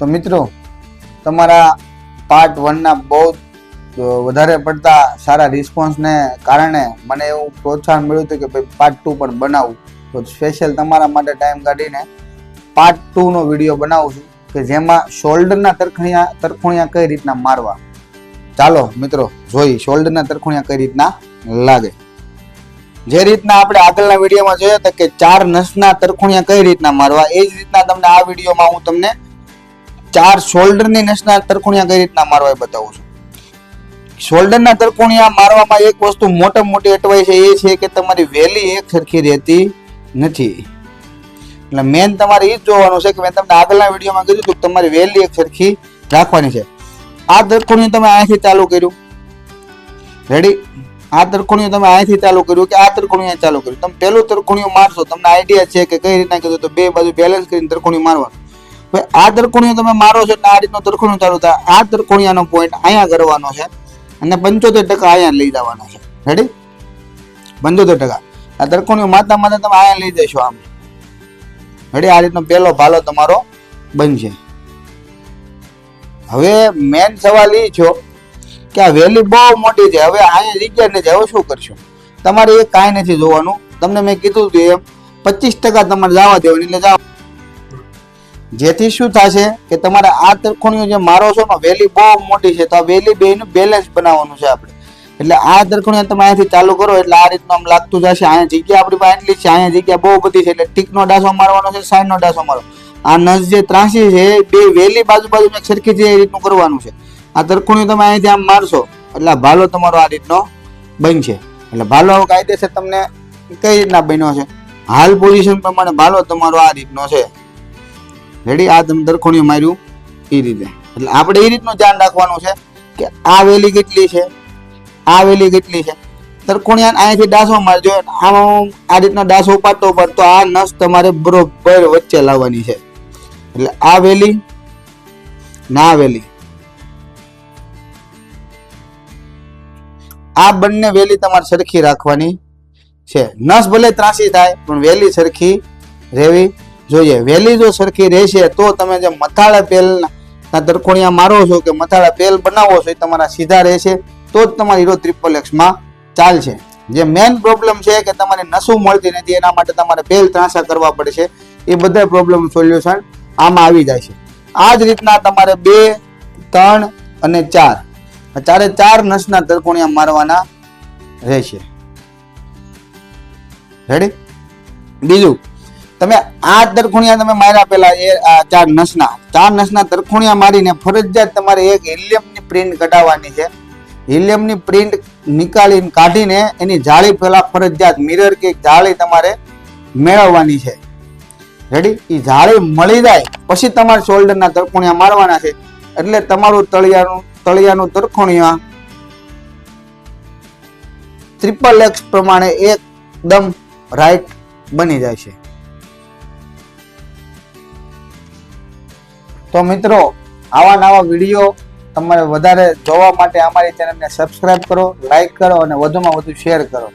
તો મિત્રો તમારા પાર્ટ 1 ના બહુ વધારે પડતા સારા રિસ્પોન્સને કારણે મને એવું પ્રોત્સાહન મળ્યું હતું કે ભાઈ પાર્ટ 2 પણ બનાવું. તો સ્પેશિયલ તમારા માટે ટાઈમ કાઢીને પાર્ટ 2 નો વિડીયો બનાવું છું કે જેમાં શોલ્ડરના તરખુણિયા કઈ રીતના મારવા. ચાલો મિત્રો જોઈ શોલ્ડરના તરખુણિયા કઈ રીતના લાગે. જે રીતના આપણે આગળના વિડીયોમાં જોયા હતા કે 4 નસના તરખુણિયા કઈ રીતના મારવા, એ જ રીતના તમને આ વિડીયોમાં હું તમને 4 શોલ્ડરની નસના તરખુણિયા કઈ રીતના મારવા એ બતાવું છું. શોલ્ડરના તરખુણિયા મારવામાં એક વસ્તુ મોટામાં મોટી એડવાઇસ એ છે કે તમારી વેલી એક સરખી રહેતી નથી. એટલે મેન તમારે એ જ જોવાનું છે કે મેં તમને આગળના વિડીયોમાં કીધું હતું કે તમારી વેલી એક સરખી રાખવાની છે. આ તરખુણિયું તમે અહીંથી ચાલુ કર્યું, રેડી? આ તરખુણિયું તમે અહીંથી ચાલુ કર્યું કે આ તરખુણિયું ચાલુ કર્યું. તમે પેલું તરખુણિયું મારશો, તમને આઈડિયા છે કે કઈ રીતના કીધું તો બે બાજુ બેલેન્સ કરીને તરખુણિયું મારવાનું. હવે આ તરખુણિયું તમે મારો છો એટલે આ રીતનું તરખુણિયું ચાલુ થાય. આ તરખુણિયાનો પોઈન્ટ અહીંયા કરવાનો છે અને 75% અહીંયા લઈ જવાનો છે. રેડી? 75%. આ તરખુણિયું માતા માતા તમે અહીંયા લઈ જશો આમ. રેડી? આ રીતનો પહેલો ભાલો તમારો બનશે. હવે મેન સવાલ એ છે કે આ વેલી બહુ મોટી છે, હવે અહીંયા જગ્યા નથી, હવે શું કરશો? તમારે એ કાંઈ નથી જોવાનું. તમને મેં કીધું હતું એમ 25% તમારે જવા દેવાનું. એટલે જાઓ, જેથી શું થશે કે તમારે આ તરખુણિયું જે મારો છો ને વેલી બહુ મોટી છે, તો આ વેલી બેનું બેલેન્સ બનાવવાનું છે આપણે. એટલે આ તરખુણિયા તમે અહીંથી ચાલુ કરો એટલે આ રીતનું આમ લાગતું જશે. અહીંયા જગ્યા આપણી પાસે એટલી છે, અહીંયા જગ્યા બહુ બધી છે, એટલે ટીકનો ડાસો મારવાનો છે, સાઈડનો ડાસો મારો. આ નસ જે ત્રાસી છે બે વેલી બાજુ બાજુ સરખી છે એ રીતનું કરવાનું છે. આ તરખુણિયું તમે અહીંથી આમ મારશો એટલે ભાલો તમારો આ રીતનો બનશે. એટલે ભાલો કાયદેસર તમને કઈ રીતના બન્યો છે, હાલ પોઝિશન પ્રમાણે ભાલો તમારો આ રીતનો છે. રેડી? આ તમે તરખુણિયું માર્યું એ રીતે. એટલે આપણે એ રીતનું ધ્યાન રાખવાનું છે કે આ વેલી કેટલી છે, આ વેલી કેટલી છે. તરખુણિયા અહીંથી ડાસો મારજો, આમ આ રીતનો ડાસો ઉપાડતો તો આ નસ તમારે બરોબર વચ્ચે લાવવાની છે. એટલે આ વેલી ના વેલી, આ બંને વેલી તમારે સરખી રાખવાની છે. નસ ભલે ત્રાસી થાય પણ વેલી સરખી રહેવી જોઈએ. વેલી જો સરખી રહેશે તો તમે જે મથાળા પેલના તરખુણિયા મારો છો કે મથાળા પેલ બનાવો છો એ તમારા સીધા રહેશે, તો જ તમારી હીરો XXX માં ચાલશે. જે મેન પ્રોબ્લેમ છે કે તમારે નસું મળતી નથી, એના માટે તમારે પેલ ત્રાંસા કરવા પડશે. એ બધા પ્રોબ્લેમ સોલ્યુશન આમાં આવી જાય છે. આ જ રીતના તમારે 2, 3 અને 4 ચારે 4 નસના તરખુણિયા મારવાના રહેશે. રેડી? બીજું, તમે આ તરખુણિયા તમે માર્યા પેલા એ આ 4 નસના તરખુણિયા મારીને ફરજિયાત તમારે એક હિલિયમની પ્રિન્ટ કઢાવવાની છે. હિલિયમની પ્રિન્ટ નીકાળીને કાઢીને એની જાળી પેલા ફરજિયાત મિરર કે જાળી તમારે મેળવવાની છે. રેડી? એ જાળી મળી જાય પછી તમારે શોલ્ડરના તરખુણિયા મારવાના છે. એટલે તમારું તળિયાનું તરખુણિયા XXX પ્રમાણે એકદમ રાઈટ બની જાય છે. તો મિત્રો આવા નવા વિડીયો તમારે વધારે જોવા માટે અમારી ચેનલને સબસ્ક્રાઇબ કરો, લાઈક કરો અને વધુમાં વધુ શેર કરો.